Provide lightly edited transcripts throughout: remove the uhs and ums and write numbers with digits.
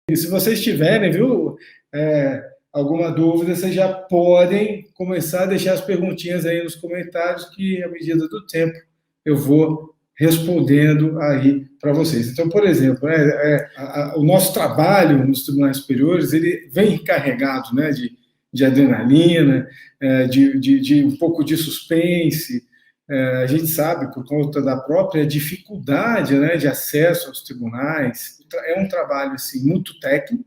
E se vocês tiverem, viu, alguma dúvida, vocês já podem começar a deixar as perguntinhas aí nos comentários, que à medida do tempo eu vou respondendo aí para vocês. Então, por exemplo, o nosso trabalho nos tribunais superiores, ele vem carregado, né, de adrenalina, de um pouco de suspense. A gente sabe, por conta da própria dificuldade, né, de acesso aos tribunais, é um trabalho assim, muito técnico,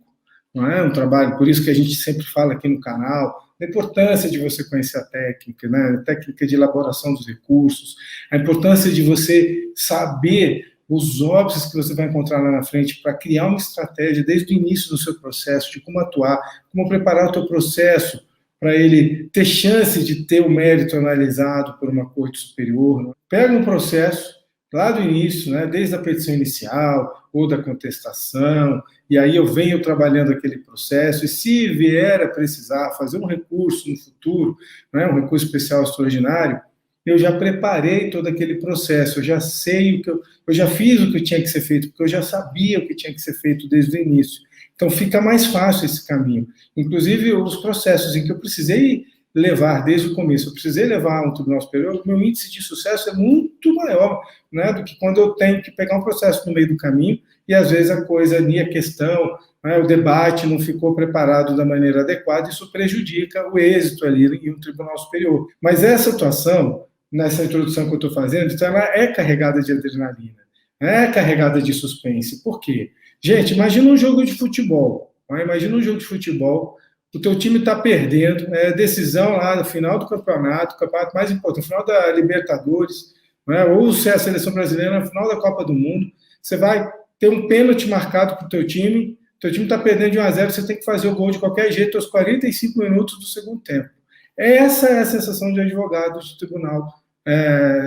não é um trabalho, por isso que a gente sempre fala aqui no canal, a importância de você conhecer a técnica, né, a técnica de elaboração dos recursos, a importância de você saber os óbices que você vai encontrar lá na frente para criar uma estratégia desde o início do seu processo, de como atuar, como preparar o teu processo para ele ter chance de ter o mérito analisado por uma corte superior. Né? Pega um processo lá do início, né, desde a petição inicial ou da contestação, e aí eu venho trabalhando aquele processo, e se vier a precisar fazer um recurso no futuro, né, um recurso especial extraordinário, eu já preparei todo aquele processo, eu já sei o que eu já fiz o que tinha que ser feito, porque eu já sabia o que tinha que ser feito desde o início. Então fica mais fácil esse caminho. Inclusive os processos em que eu precisei levar desde o começo, eu precisei levar um tribunal superior, o meu índice de sucesso é muito maior, né, do que quando eu tenho que pegar um processo no meio do caminho e às vezes a coisa ali, a questão, né, o debate não ficou preparado da maneira adequada, isso prejudica o êxito ali em um tribunal superior. Mas essa atuação, nessa introdução que eu estou fazendo, então ela é carregada de adrenalina, é carregada de suspense. Por quê? Gente, imagina um jogo de futebol, né? Imagina um jogo de futebol, o teu time está perdendo, decisão lá no final do campeonato, o campeonato mais importante, no final da Libertadores, né? Ou se é a seleção brasileira, no final da Copa do Mundo, você vai ter um pênalti marcado para o teu time está perdendo de 1-0, você tem que fazer o gol de qualquer jeito aos 45 minutos do segundo tempo. Essa é a sensação de advogado de tribunal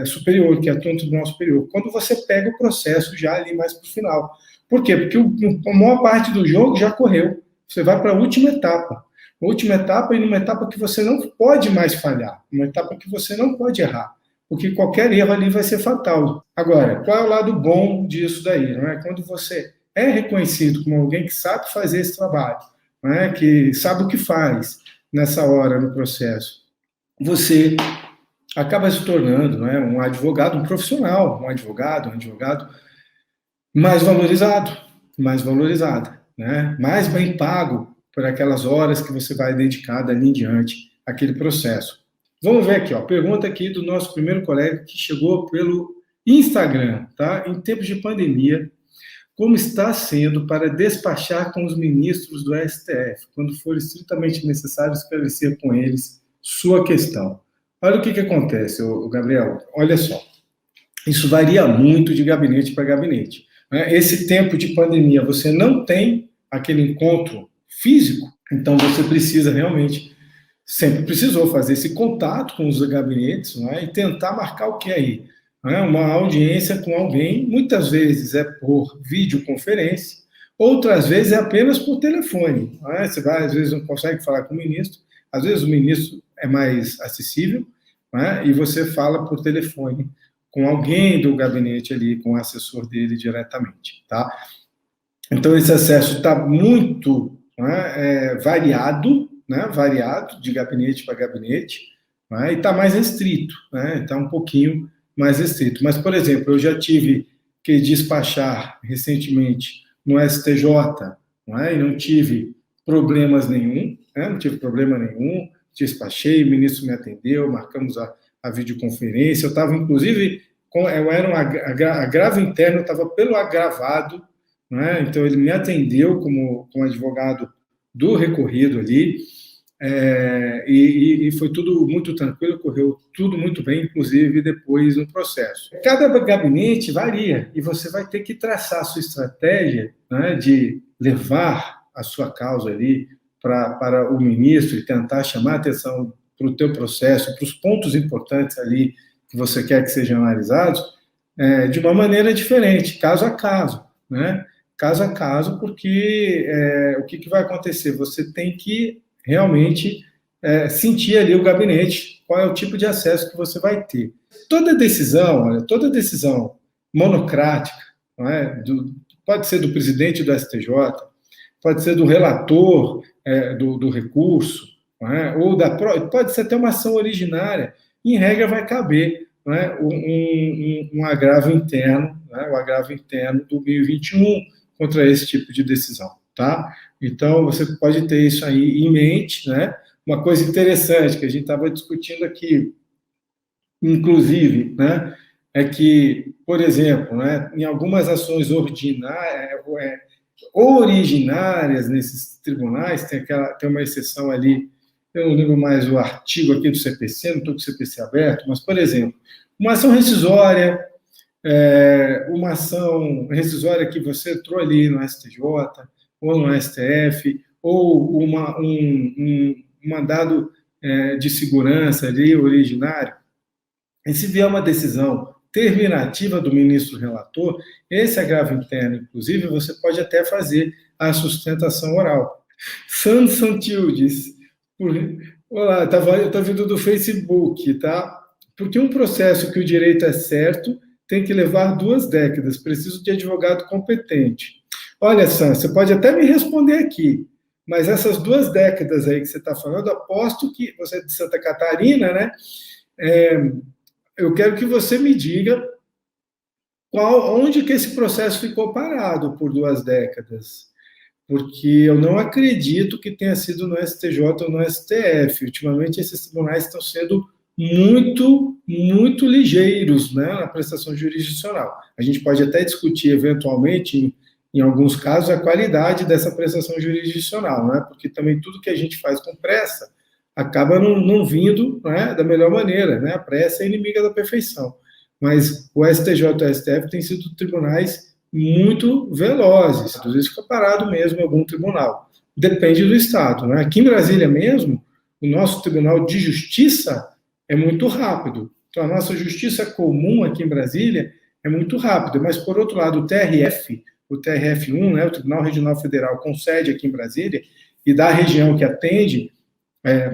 superior, que atua no tribunal superior, quando você pega o processo já ali mais para o final. Por quê? Porque a maior parte do jogo já correu, você vai para a última etapa e numa etapa que você não pode mais falhar, uma etapa que você não pode errar, porque qualquer erro ali vai ser fatal. Agora, qual é o lado bom disso daí? Não é? Quando você é reconhecido como alguém que sabe fazer esse trabalho, não é? Que sabe o que faz nessa hora no processo, você acaba se tornando, não é, um advogado, um profissional, um advogado mais valorizado, né? Mais bem pago por aquelas horas que você vai dedicar dali em diante àquele processo. Vamos ver aqui, ó, pergunta aqui do nosso primeiro colega que chegou pelo Instagram, tá? Em tempos de pandemia, como está sendo para despachar com os ministros do STF, quando for estritamente necessário esclarecer com eles sua questão? Olha o que acontece, Gabriel, olha só, isso varia muito de gabinete para gabinete. Esse tempo de pandemia, você não tem aquele encontro físico, então você precisa realmente, sempre precisou fazer esse contato com os gabinetes, e tentar marcar o que aí? Uma audiência com alguém, muitas vezes é por videoconferência, outras vezes é apenas por telefone. Você vai, às vezes não consegue falar com o ministro, às vezes o ministro é mais acessível, e você fala por telefone com alguém do gabinete ali, com o assessor dele diretamente, tá? Então, esse acesso está muito variado, né? Variado de gabinete para gabinete, e está mais restrito, está um pouquinho mais restrito. Mas, por exemplo, eu já tive que despachar recentemente no STJ, e não tive problemas nenhum, não tive problema nenhum, despachei, o ministro me atendeu, marcamos a videoconferência, eu estava, inclusive, eu era um agravo interno, eu estava pelo agravado, então ele me atendeu como advogado do recorrido ali, e foi tudo muito tranquilo, correu tudo muito bem, inclusive depois no processo. Cada gabinete varia, e você vai ter que traçar a sua estratégia, de levar a sua causa ali para o ministro e tentar chamar a atenção para o teu processo, para os pontos importantes ali que você quer que sejam analisados, de uma maneira diferente, caso a caso, caso a caso, porque o que vai acontecer? Você tem que realmente sentir ali o gabinete, qual é o tipo de acesso que você vai ter. Toda decisão monocrática, pode ser do presidente do STJ, pode ser do relator do recurso, não é? Ou pode ser até uma ação originária, em regra vai caber, não é? um agravo interno, né? O agravo interno do 1021 contra esse tipo de decisão, tá? Então, você pode ter isso aí em mente, né? Uma coisa interessante que a gente estava discutindo aqui, inclusive, né, é que, por exemplo, né, em algumas ações originárias nesses tribunais, tem uma exceção ali, eu não lembro mais o artigo aqui do CPC, não estou com o CPC aberto, mas, por exemplo, uma ação rescisória, uma ação rescisória que você entrou ali no STJ, ou no STF, ou um mandado de segurança ali, originário, e se vier uma decisão terminativa do ministro relator, esse agravo interno, inclusive, você pode até fazer a sustentação oral. Sandro Santildes, olá, eu estou vindo do Facebook, tá? Porque um processo que o direito é certo tem que levar 2 décadas, preciso de advogado competente. Olha, Sam, você pode até me responder aqui, mas essas 2 décadas aí que você está falando, aposto que você é de Santa Catarina, né? Eu quero que você me diga onde que esse processo ficou parado por 2 décadas, porque eu não acredito que tenha sido no STJ ou no STF. Ultimamente, esses tribunais estão sendo muito, muito ligeiros, né, na prestação jurisdicional. A gente pode até discutir, eventualmente, em alguns casos, a qualidade dessa prestação jurisdicional, né, porque também tudo que a gente faz com pressa acaba não vindo, né, da melhor maneira, né? A pressa é inimiga da perfeição. Mas o STJ e o STF têm sido tribunais muito velozes, às vezes fica parado mesmo em algum tribunal. Depende do estado, né? Aqui em Brasília mesmo, o nosso Tribunal de Justiça é muito rápido. Então, a nossa justiça comum aqui em Brasília é muito rápida, mas, por outro lado, o TRF1, né, o Tribunal Regional Federal, com sede aqui em Brasília, e da região que atende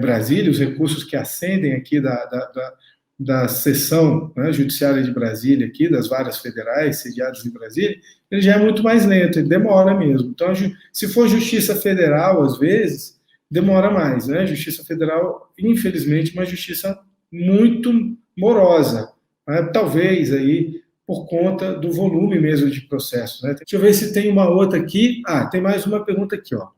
Brasília, os recursos que ascendem aqui da seção, né, judiciária de Brasília, aqui, das varas federais sediadas em Brasília, ele já é muito mais lento, ele demora mesmo. Então, se for justiça federal, às vezes, demora mais, né? Justiça federal, infelizmente, uma justiça muito morosa, né? Talvez aí por conta do volume mesmo de processo, né? Deixa eu ver se tem uma outra aqui. Tem mais uma pergunta aqui, ó.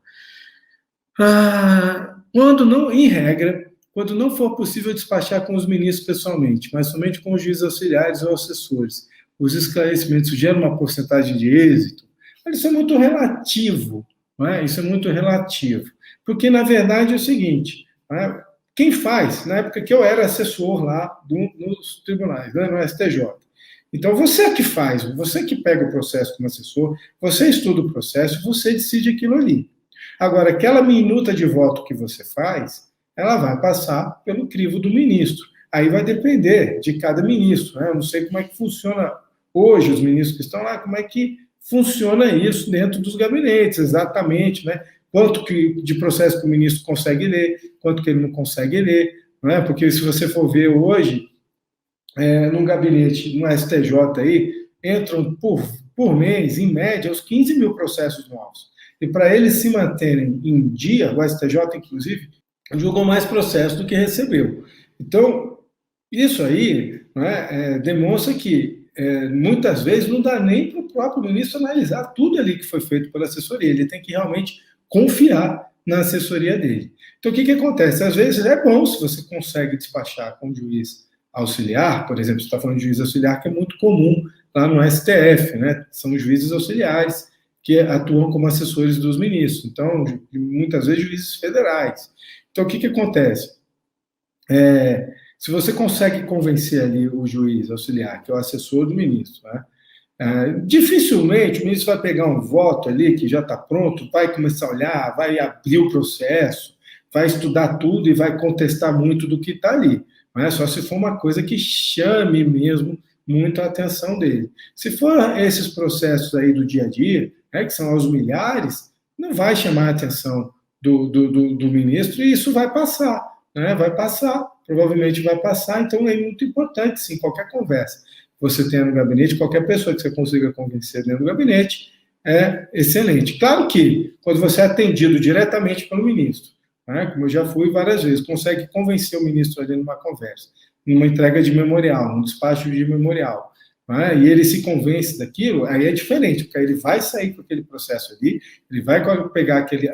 Quando não, em regra, quando não for possível despachar com os ministros pessoalmente, mas somente com os juízes auxiliares ou assessores, os esclarecimentos geram uma porcentagem de êxito? Isso é muito relativo, não é? Isso é muito relativo. Porque, na verdade, é o seguinte, né? Quem faz, na época que eu era assessor lá nos tribunais, né, no STJ, então você que faz, você que pega o processo como assessor, você estuda o processo, você decide aquilo ali. Agora, aquela minuta de voto que você faz, ela vai passar pelo crivo do ministro. Aí vai depender de cada ministro, né? Eu não sei como é que funciona hoje, os ministros que estão lá, como é que funciona isso dentro dos gabinetes, exatamente, né? Quanto de processo que o ministro consegue ler, quanto que ele não consegue ler, não é? Porque se você for ver hoje, num gabinete, no STJ aí, entram por mês, em média, uns 15 mil processos novos. E para eles se manterem em dia, o STJ, inclusive, julgou mais processos do que recebeu. Então, isso aí, né, demonstra que muitas vezes não dá nem para o próprio ministro analisar tudo ali que foi feito pela assessoria. Ele tem que realmente confiar na assessoria dele. Então, o que acontece? Às vezes é bom se você consegue despachar com o juiz auxiliar, por exemplo, você está falando de juiz auxiliar, que é muito comum lá no STF, né? São juízes auxiliares que atuam como assessores dos ministros. Então, muitas vezes, juízes federais. Então, o que acontece? Se você consegue convencer ali o juiz auxiliar, que é o assessor do ministro, né? Dificilmente o ministro vai pegar um voto ali que já está pronto, vai começar a olhar, vai abrir o processo, vai estudar tudo e vai contestar muito do que está ali. Não é só se for uma coisa que chame mesmo muito a atenção dele. Se for esses processos aí do dia a dia, que são aos milhares, não vai chamar a atenção do ministro e isso vai passar, né? Vai passar, provavelmente vai passar, então é muito importante, sim, qualquer conversa que você tenha no gabinete, qualquer pessoa que você consiga convencer dentro do gabinete, é excelente. Claro que, quando você é atendido diretamente pelo ministro, né, como eu já fui várias vezes, consegue convencer o ministro ali numa conversa, numa entrega de memorial, num despacho de memorial, né, e ele se convence daquilo, aí é diferente, porque aí ele vai sair com aquele processo ali, ele vai pegar aquele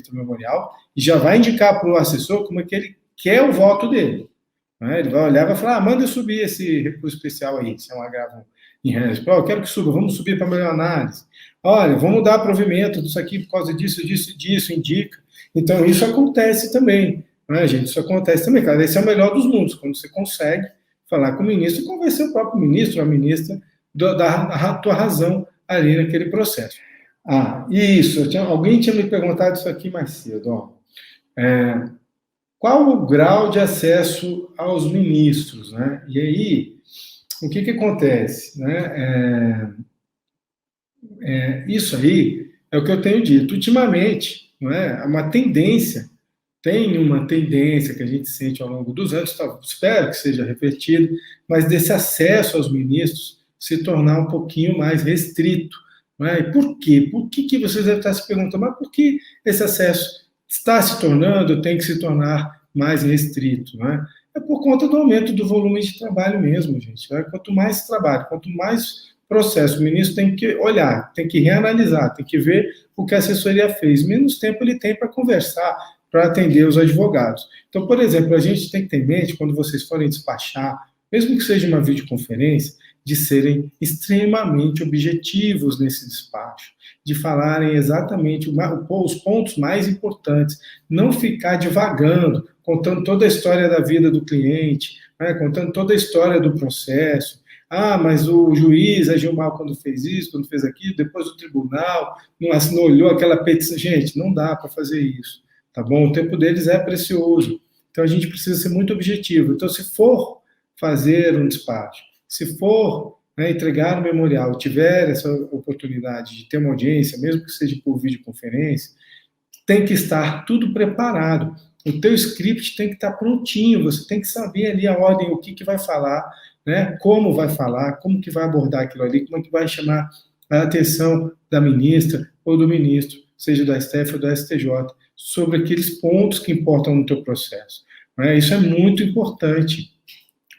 teu memorial e já vai indicar para o assessor como é que ele quer o voto dele. Né? Ele vai olhar e vai falar, manda subir esse recurso especial aí, se é um agravo em reais. Eu quero que suba, vamos subir para melhor análise. Olha, vamos dar provimento disso aqui por causa disso, disso, disso, indica. Então, isso acontece também, né, gente? Isso acontece também, cara. Esse é o melhor dos mundos, quando você consegue falar com o ministro e convencer o próprio ministro, a ministra, da tua razão ali naquele processo. Isso, alguém tinha me perguntado isso aqui mais cedo, ó. Qual o grau de acesso aos ministros, né? E aí, o que acontece, né? Isso aí é o que eu tenho dito. Ultimamente, não é? Tem uma tendência que a gente sente ao longo dos anos, espero que seja revertido, mas desse acesso aos ministros se tornar um pouquinho mais restrito. Não é? E por quê? Por que vocês devem estar se perguntando, mas por que esse acesso está se tornando, tem que se tornar mais restrito? Não é? É por conta do aumento do volume de trabalho mesmo, gente. Né? Quanto mais trabalho, quanto mais processo, o ministro tem que olhar, tem que reanalisar, tem que ver o que a assessoria fez. Menos tempo ele tem para conversar, para atender os advogados. Então, por exemplo, a gente tem que ter em mente, quando vocês forem despachar, mesmo que seja uma videoconferência, de serem extremamente objetivos nesse despacho, de falarem exatamente os pontos mais importantes, não ficar divagando, contando toda a história da vida do cliente, né, contando toda a história do processo. Mas o juiz agiu mal quando fez isso, quando fez aquilo, depois o tribunal não olhou aquela petição. Gente, não dá para fazer isso, tá bom? O tempo deles é precioso, então a gente precisa ser muito objetivo. Então, se for fazer um despacho, se for, né, entregar um memorial, tiver essa oportunidade de ter uma audiência, mesmo que seja por videoconferência, tem que estar tudo preparado. O teu script tem que estar prontinho, você tem que saber ali a ordem, o que vai falar, né, como vai falar, como que vai abordar aquilo ali, como é que vai chamar a atenção da ministra ou do ministro, seja do STF ou do STJ, sobre aqueles pontos que importam no teu processo. Né? Isso é muito importante.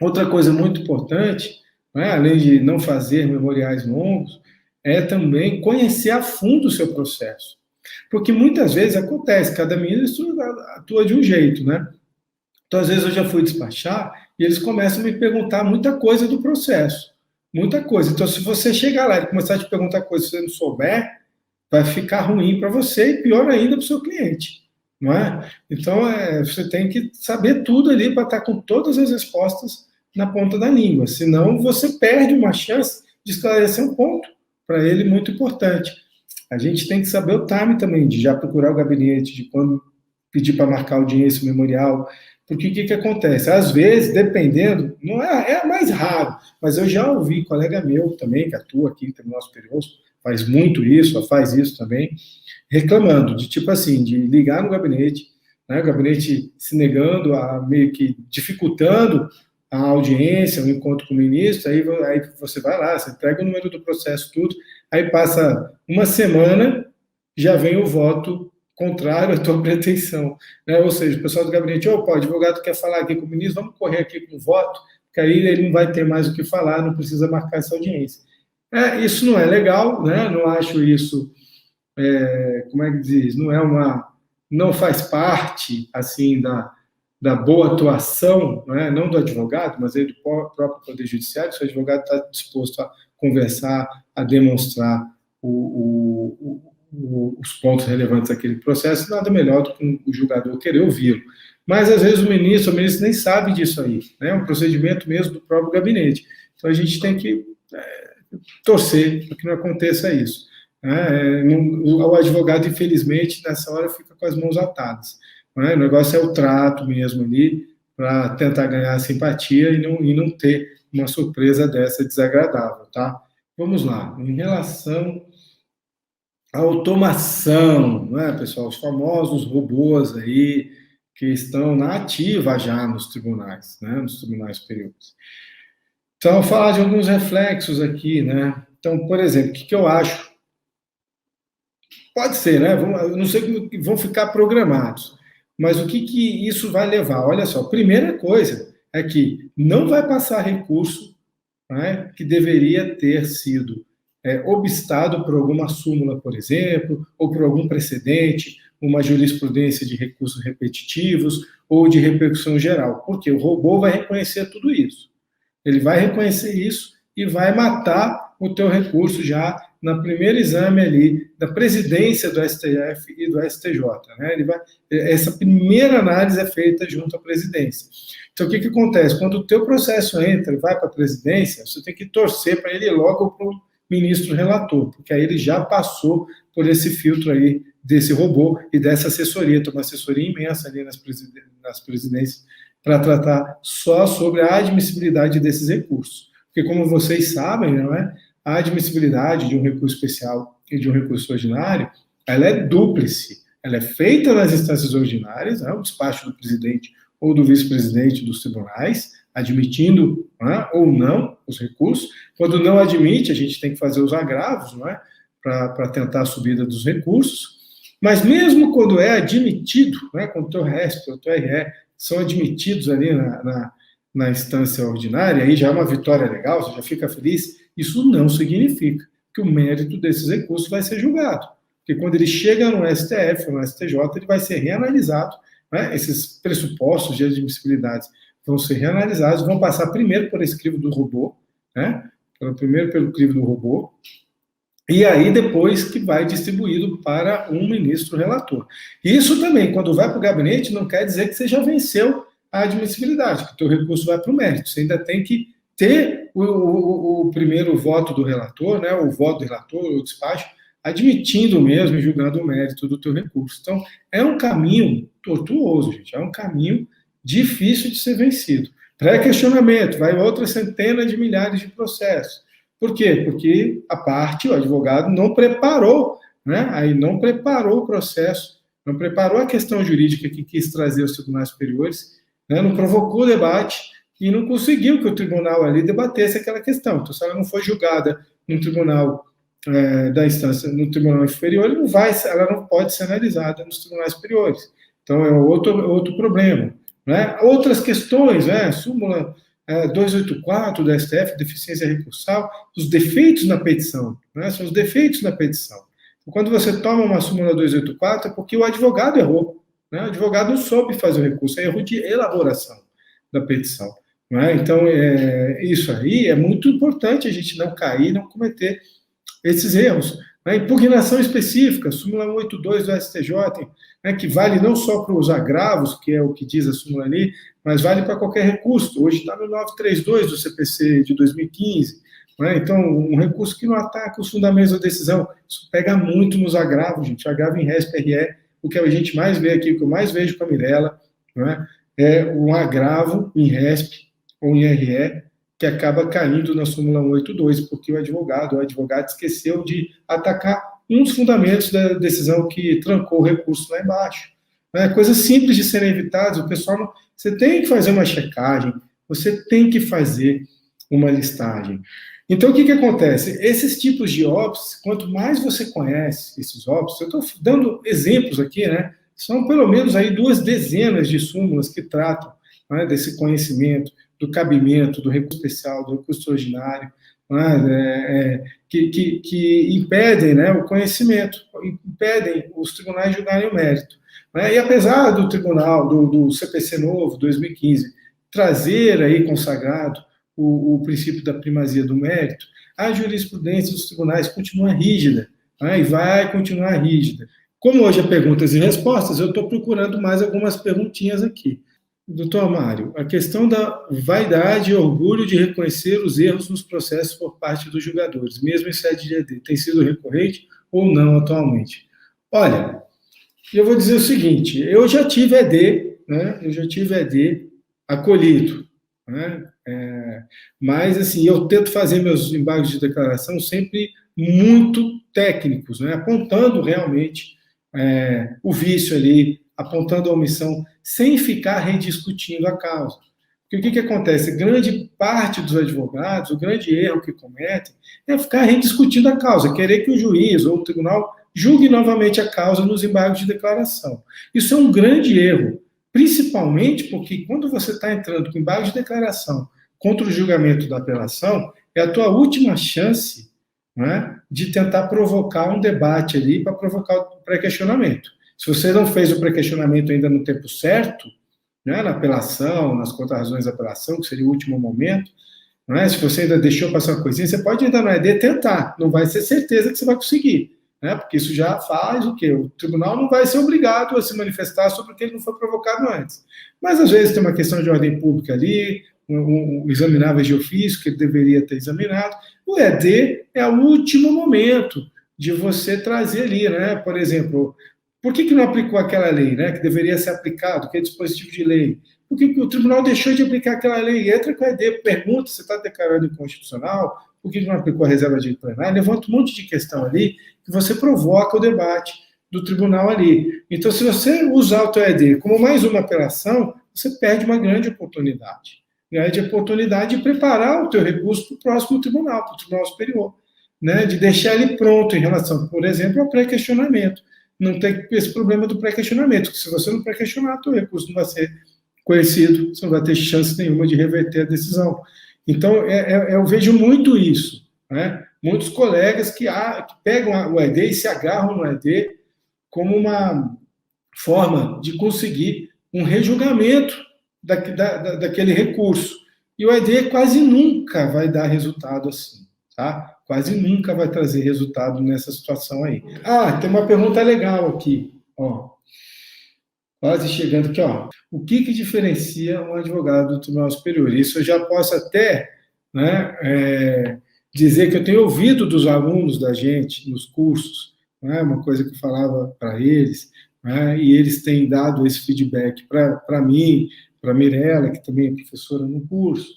Outra coisa muito importante, né, além de não fazer memoriais longos, é também conhecer a fundo o seu processo. Porque muitas vezes acontece, cada ministro atua de um jeito, né? Então, às vezes, eu já fui despachar e eles começam a me perguntar muita coisa do processo. Muita coisa. Então, se você chegar lá e começar a te perguntar coisas que você não souber, vai ficar ruim para você e pior ainda para o seu cliente. Não é? Então, você tem que saber tudo ali para estar com todas as respostas na ponta da língua. Senão, você perde uma chance de esclarecer um ponto para ele muito importante. A gente tem que saber o time também, de já procurar o gabinete, de quando pedir para marcar audiência memorial, porque o que acontece? Às vezes, dependendo, não é mais raro, mas eu já ouvi colega meu também, que atua aqui no Tribunal Superior, faz muito isso, faz isso também, reclamando de tipo assim, de ligar no gabinete, né, o gabinete se negando, meio que dificultando a audiência, o encontro com o ministro, aí você vai lá, você entrega o número do processo, tudo, aí passa uma semana, já vem o voto contrário à tua pretensão. Né? Ou seja, o pessoal do gabinete, o advogado quer falar aqui com o ministro, vamos correr aqui com o voto, porque aí ele não vai ter mais o que falar, não precisa marcar essa audiência. Isso não é legal, né? Não acho isso, como é que diz, não faz parte, assim, da boa atuação, não do advogado, mas do próprio Poder Judiciário, se o advogado está disposto a conversar, a demonstrar os pontos relevantes daquele processo, nada melhor do que o julgador querer ouvi-lo. Mas, às vezes, o ministro nem sabe disso aí, né? É um procedimento mesmo do próprio gabinete. Então, a gente tem que torcer para que não aconteça isso. O advogado, infelizmente, nessa hora fica com as mãos atadas. O negócio é o trato mesmo ali, para tentar ganhar a simpatia e não ter uma surpresa dessa desagradável, tá? Vamos lá. Em relação à automação, né, pessoal? Os famosos robôs aí que estão na ativa já nos tribunais, né, nos tribunais superiores. Então, vou falar de alguns reflexos aqui, né? Então, por exemplo, o que eu acho Pode ser, né? Eu não sei como vão ficar programados, mas o que isso vai levar? Olha só, primeira coisa é que não vai passar recurso, né, que deveria ter sido obstado por alguma súmula, por exemplo, ou por algum precedente, uma jurisprudência de recursos repetitivos ou de repercussão geral, porque o robô vai reconhecer tudo isso. Ele vai reconhecer isso e vai matar o teu recurso já no primeiro exame ali da presidência do STF e do STJ. Né? Essa primeira análise é feita junto à presidência. Então, o que acontece? Quando o teu processo entra e vai para a presidência, você tem que torcer para ele ir logo para o ministro relator, porque aí ele já passou por esse filtro aí desse robô e dessa assessoria. Tem uma assessoria imensa ali nas presidências para tratar só sobre a admissibilidade desses recursos. Porque, como vocês sabem, não é? A admissibilidade de um recurso especial e de um recurso ordinário, ela é dúplice. Ela é feita nas instâncias ordinárias, o despacho do presidente ou do vice-presidente dos tribunais, admitindo ou não os recursos. Quando não admite, a gente tem que fazer os agravos, para tentar a subida dos recursos. Mas mesmo quando é admitido, quando o teu RESP ou o teu RE são admitidos ali na instância ordinária, aí já é uma vitória legal, você já fica feliz, isso não significa que o mérito desses recursos vai ser julgado. Porque quando ele chega no STF ou no STJ, ele vai ser reanalisado, esses pressupostos de admissibilidade vão ser reanalisados, vão passar primeiro por esse crivo do robô, primeiro pelo crivo do robô, e aí depois que vai distribuído para um ministro relator. Isso também, quando vai para o gabinete, não quer dizer que você já venceu a admissibilidade, que o teu recurso vai para o mérito. Você ainda tem que ter o primeiro voto do relator, o voto do relator, o despacho, admitindo mesmo e julgando o mérito do teu recurso. Então, é um caminho tortuoso, gente, é um caminho difícil de ser vencido. Pré-questionamento, vai outras centenas de milhares de processos. Por quê? Porque a parte, o advogado, não preparou, aí não preparou o processo, não preparou a questão jurídica que quis trazer aos tribunais superiores, não provocou o debate e não conseguiu que o tribunal ali debatesse aquela questão. Então, se ela não foi julgada no tribunal da instância, no tribunal inferior, ela não pode ser analisada nos tribunais superiores. Então, é outro problema. Outras questões, súmula 284 do STF, deficiência recursal, os defeitos na petição, são os defeitos na petição. Então, quando você toma uma súmula 284, é porque o advogado errou, o advogado não soube fazer o recurso, é erro de elaboração da petição. Então, isso aí é muito importante a gente não cair, não cometer esses erros. Impugnação específica, súmula 182 do STJ, que vale não só para os agravos, que é o que diz a súmula ali, mas vale para qualquer recurso. Hoje está no 932 do CPC de 2015. Então, um recurso que não ataca os fundamentos da decisão. Isso pega muito nos agravos, gente. Agravo em RESP, RE, o que a gente mais vê aqui, o que eu mais vejo com a Mirella, é um agravo em RESP ou em RE, que acaba caindo na súmula 182, porque o advogado esqueceu de atacar um dos fundamentos da decisão que trancou o recurso lá embaixo. Coisas simples de serem evitadas, o pessoal não... Você tem que fazer uma checagem, você tem que fazer uma listagem. Então, o que acontece? Esses tipos de óbices, quanto mais você conhece esses óbices, eu estou dando exemplos aqui, são pelo menos aí 2 dezenas de súmulas que tratam desse conhecimento, do cabimento, do recurso especial, do recurso ordinário, que impedem o conhecimento, impedem os tribunais julgarem o mérito. E apesar do tribunal, do CPC novo, 2015, trazer aí consagrado o princípio da primazia do mérito, a jurisprudência dos tribunais continua rígida, e vai continuar rígida. Como hoje é perguntas e respostas, eu estou procurando mais algumas perguntinhas aqui. Doutor Mário, a questão da vaidade e orgulho de reconhecer os erros nos processos por parte dos julgadores, mesmo em sede de ED, tem sido recorrente ou não atualmente? Olha, eu vou dizer o seguinte, eu já tive ED acolhido, mas assim, eu tento fazer meus embargos de declaração sempre muito técnicos, apontando realmente o vício ali, apontando a omissão, sem ficar rediscutindo a causa. Porque o que acontece? Grande parte dos advogados, o grande erro que cometem é ficar rediscutindo a causa, querer que o juiz ou o tribunal julgue novamente a causa nos embargos de declaração. Isso é um grande erro, principalmente porque quando você está entrando com embargo de declaração contra o julgamento da apelação, é a tua última chance, né, de tentar provocar um debate ali para provocar o pré-questionamento. Se você não fez o pré-questionamento ainda no tempo certo, né, na apelação, nas contra-razões da apelação, que seria o último momento, né, se você ainda deixou passar uma coisinha, você pode ainda no ED tentar, não vai ser certeza que você vai conseguir, né, porque isso já faz o quê? O tribunal não vai ser obrigado a se manifestar sobre o que ele não foi provocado antes. Mas, às vezes, tem uma questão de ordem pública ali, um examinável de ofício que ele deveria ter examinado. O ED é o último momento de você trazer ali, né? Por exemplo, por que não aplicou aquela lei, né? Que deveria ser aplicado, que é dispositivo de lei? Por que o tribunal deixou de aplicar aquela lei? Entra com o ED, pergunta se está declarando inconstitucional, por que não aplicou a reserva de direito plenário? Levanta um monte de questão ali que você provoca o debate do tribunal ali. Então, se você usar o teu ED como mais uma apelação, você perde uma grande oportunidade. De oportunidade de preparar o teu recurso para o próximo tribunal, para o Tribunal Superior, né? De deixar ele pronto em relação, por exemplo, ao pré-questionamento. Não tem esse problema do pré-questionamento, que se você não pré-questionar, o teu recurso não vai ser conhecido, você não vai ter chance nenhuma de reverter a decisão. Então, eu vejo muito isso, né? Muitos colegas que pegam o ED e se agarram no ED como uma forma de conseguir um rejulgamento daquele recurso. E o ED quase nunca vai dar resultado assim, tá? Quase nunca vai trazer resultado nessa situação aí. Tem uma pergunta legal aqui, ó. Quase chegando aqui, ó. O que diferencia um advogado do Tribunal Superior? Isso eu já posso até, né, dizer que eu tenho ouvido dos alunos da gente nos cursos, né, uma coisa que eu falava para eles, né, e eles têm dado esse feedback para mim, para a Mirella, que também é professora no curso.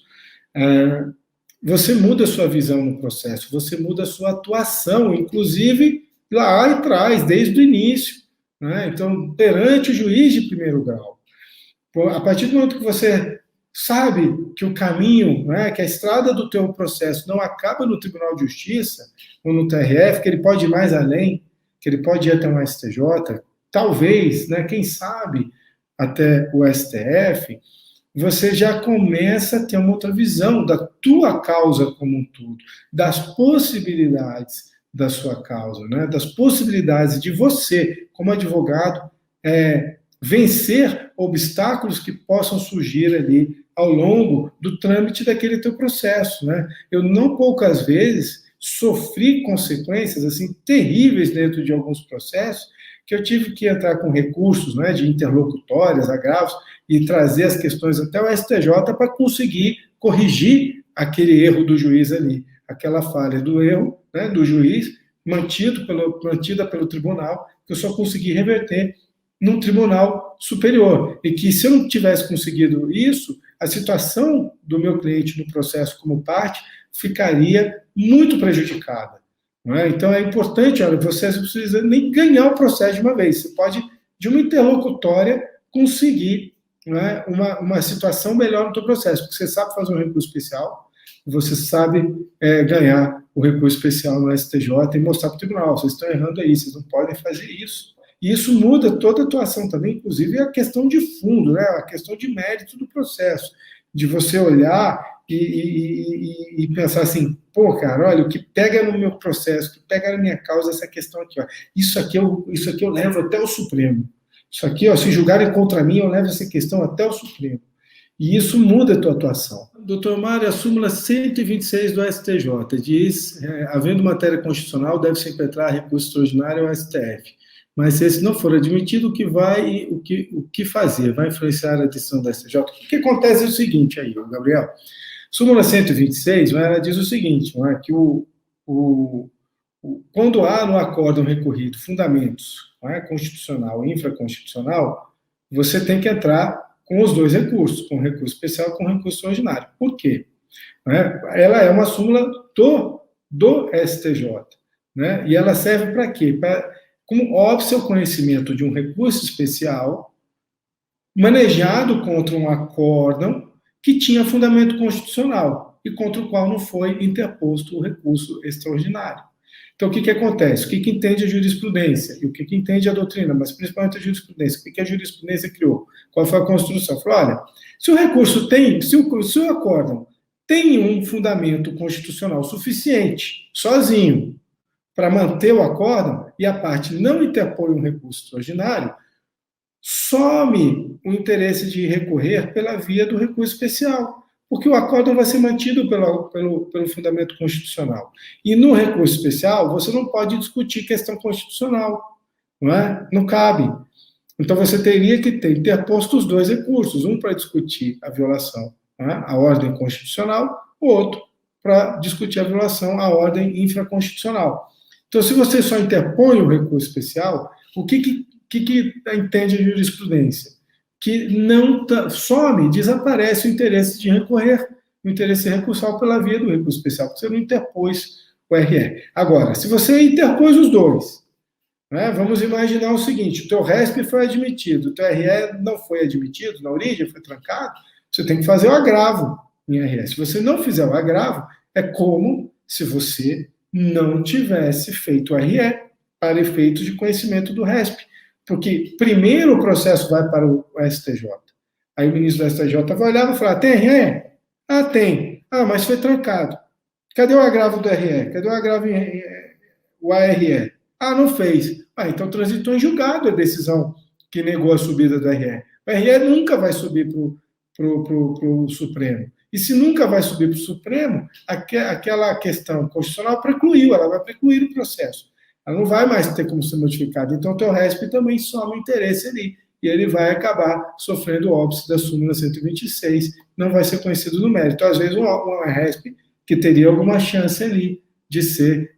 Você muda a sua visão no processo, você muda a sua atuação, inclusive lá atrás, desde o início, né? Então, perante o juiz de primeiro grau. A partir do momento que você sabe que o caminho, né, que a estrada do teu processo não acaba no Tribunal de Justiça ou no TRF, que ele pode ir mais além, que ele pode ir até um STJ, talvez, né, quem sabe, até o STF, você já começa a ter uma outra visão da tua causa como um todo, das possibilidades da sua causa, né? Das possibilidades de você, como advogado, vencer obstáculos que possam surgir ali ao longo do trâmite daquele teu processo, né? Eu não poucas vezes sofri consequências assim terríveis dentro de alguns processos que eu tive que entrar com recursos, né, de interlocutórias, agravos, e trazer as questões até o STJ para conseguir corrigir aquele erro do juiz ali, aquela falha do erro, né, do juiz, mantida pelo tribunal, que eu só consegui reverter num tribunal superior. E que se eu não tivesse conseguido isso, a situação do meu cliente no processo como parte ficaria muito prejudicada. Não é? Então é importante, olha, você não precisa nem ganhar o processo de uma vez, você pode, de uma interlocutória, conseguir, não é, uma situação melhor no seu processo, porque você sabe fazer um recurso especial, você sabe ganhar o recurso especial no STJ e mostrar para o tribunal, vocês estão errando aí, vocês não podem fazer isso. E isso muda toda a atuação também, inclusive a questão de fundo, né, a questão de mérito do processo, de você olhar e pensar assim, pô, cara, olha, o que pega no meu processo, o que pega na minha causa, essa questão aqui, ó, isso aqui eu levo até o Supremo. Isso aqui, ó, se julgarem contra mim, eu levo essa questão até o Supremo. E isso muda a tua atuação. Doutor Mário, a súmula 126 do STJ diz, havendo matéria constitucional, deve-se impetrar recurso extraordinário ao STF. Mas se esse não for admitido, o que fazer? Vai influenciar a decisão da STJ? O que acontece é o seguinte aí, Gabriel. Súmula 126, ela diz o seguinte, não é, que quando há no acórdão recorrido fundamentos, não é, constitucional e infraconstitucional, você tem que entrar com os dois recursos, com o recurso especial e com o recurso extraordinário. Por quê? Ela é uma súmula do STJ, né? E ela serve para quê? Como óbvio o conhecimento de um recurso especial manejado contra um acórdão que tinha fundamento constitucional e contra o qual não foi interposto o recurso extraordinário. Então, o que acontece? O que entende a jurisprudência? E o que entende a doutrina, mas principalmente a jurisprudência? O que a jurisprudência criou? Qual foi a construção? Falou, olha, se o recurso tem, se o acórdão tem um fundamento constitucional suficiente, sozinho, para manter o acórdão, e a parte não interpõe um recurso extraordinário, some o interesse de recorrer pela via do recurso especial, porque o acórdão vai ser mantido pelo fundamento constitucional. E no recurso especial, você não pode discutir questão constitucional, não é? Não cabe. Então, você teria que ter interposto os dois recursos, um para discutir a violação à ordem constitucional, o outro para discutir a violação à ordem infraconstitucional. Então, se você só interpõe o recurso especial, o que entende a jurisprudência? Que não some, desaparece o interesse de recorrer, o interesse recursal pela via do recurso especial, porque você não interpôs o RE. Agora, se você interpôs os dois, né, vamos imaginar o seguinte, o teu RESP foi admitido, o teu RE não foi admitido, na origem foi trancado, você tem que fazer o agravo em RE. Se você não fizer o agravo, é como se você não tivesse feito o RE para efeito de conhecimento do RESP. Porque primeiro o processo vai para o STJ. Aí o ministro do STJ vai olhar e vai falar, tem RE? Ah, tem. Ah, mas foi trancado. Cadê o agravo do RE? Cadê o agravo o ARE? Ah, não fez. Ah, então transitou em julgado a decisão que negou a subida do RE. O RE nunca vai subir para o Supremo. E se nunca vai subir para o Supremo, aquela questão constitucional precluiu, ela vai precluir o processo. Ela não vai mais ter como ser modificada. Então, o teu RESP também some o interesse ali. E ele vai acabar sofrendo o óbice da súmula 126, não vai ser conhecido no mérito. Então, às vezes, um RESP que teria alguma chance ali de ser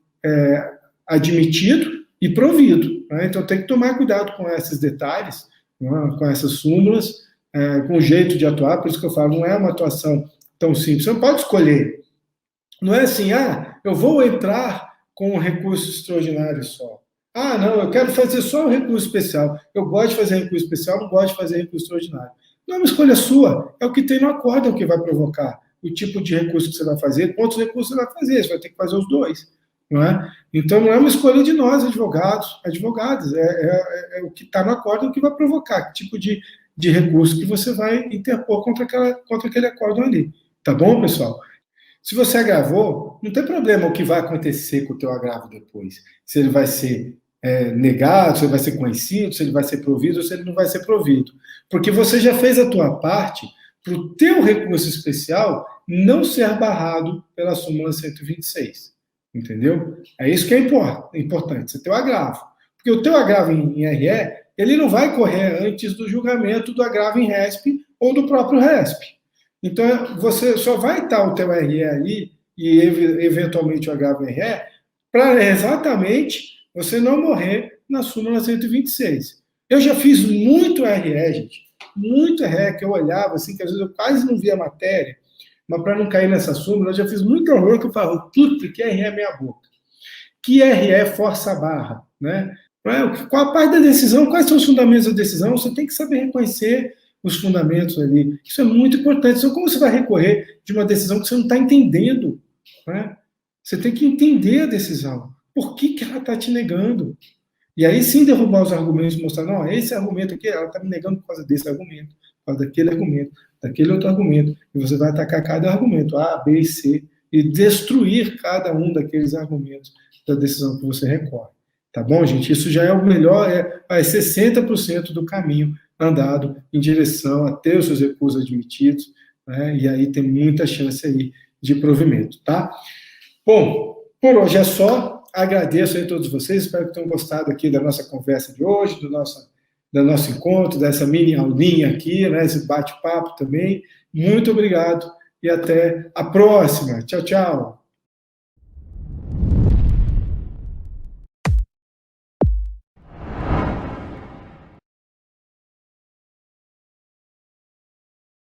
admitido e provido. Né? Então, tem que tomar cuidado com esses detalhes, com essas súmulas, com o jeito de atuar. Por isso que eu falo, não é uma atuação tão simples. Você não pode escolher. Não é assim, eu vou entrar com um recurso extraordinário só. Ah, não, eu quero fazer só um recurso especial. Eu gosto de fazer recurso especial, não gosto de fazer recurso extraordinário. Não é uma escolha sua, é o que tem no acórdão que vai provocar o tipo de recurso que você vai fazer, quantos recursos você vai fazer, você vai ter que fazer os dois. Não é? Então, não é uma escolha de nós, advogados, é o que está no acórdão que vai provocar, que tipo de recurso que você vai interpor contra aquele acórdão ali. Tá bom, pessoal? Se você agravou, não tem problema o que vai acontecer com o teu agravo depois. Se ele vai ser negado, se ele vai ser conhecido, se ele vai ser provido ou se ele não vai ser provido. Porque você já fez a tua parte para o teu recurso especial não ser barrado pela súmula 126. Entendeu? É isso que é importante, você ter o agravo. Porque o teu agravo em RE, ele não vai correr antes do julgamento do agravo em RESP ou do próprio RESP. Então, você só vai estar o teu RE ali, e eventualmente o agravo em RE, para exatamente você não morrer na súmula 126. Eu já fiz muito RE, gente, muito RE, que eu olhava, assim, que às vezes eu quase não via a matéria, mas para não cair nessa súmula, eu já fiz muito horror que eu falo, puta, que RE é meia boca. Que RE força a barra, né? Qual a parte da decisão, quais são os fundamentos da decisão, você tem que saber reconhecer os fundamentos ali. Isso é muito importante. Então, como você vai recorrer de uma decisão que você não está entendendo? Né? Você tem que entender a decisão. Por que ela está te negando? E aí sim derrubar os argumentos e mostrar, não, esse argumento aqui, ela está me negando por causa desse argumento, por causa daquele argumento, daquele outro argumento. E você vai atacar cada argumento, A, B e C, e destruir cada um daqueles argumentos da decisão que você recorre. Tá bom, gente? Isso já é o melhor, é 60% do caminho andado em direção a ter os seus recursos admitidos, né? E aí tem muita chance aí de provimento, tá? Bom, por hoje é só. Agradeço aí a todos vocês, espero que tenham gostado aqui da nossa conversa de hoje, do nosso encontro, dessa mini aulinha aqui, né? Esse bate-papo também. Muito obrigado e até a próxima. Tchau, tchau.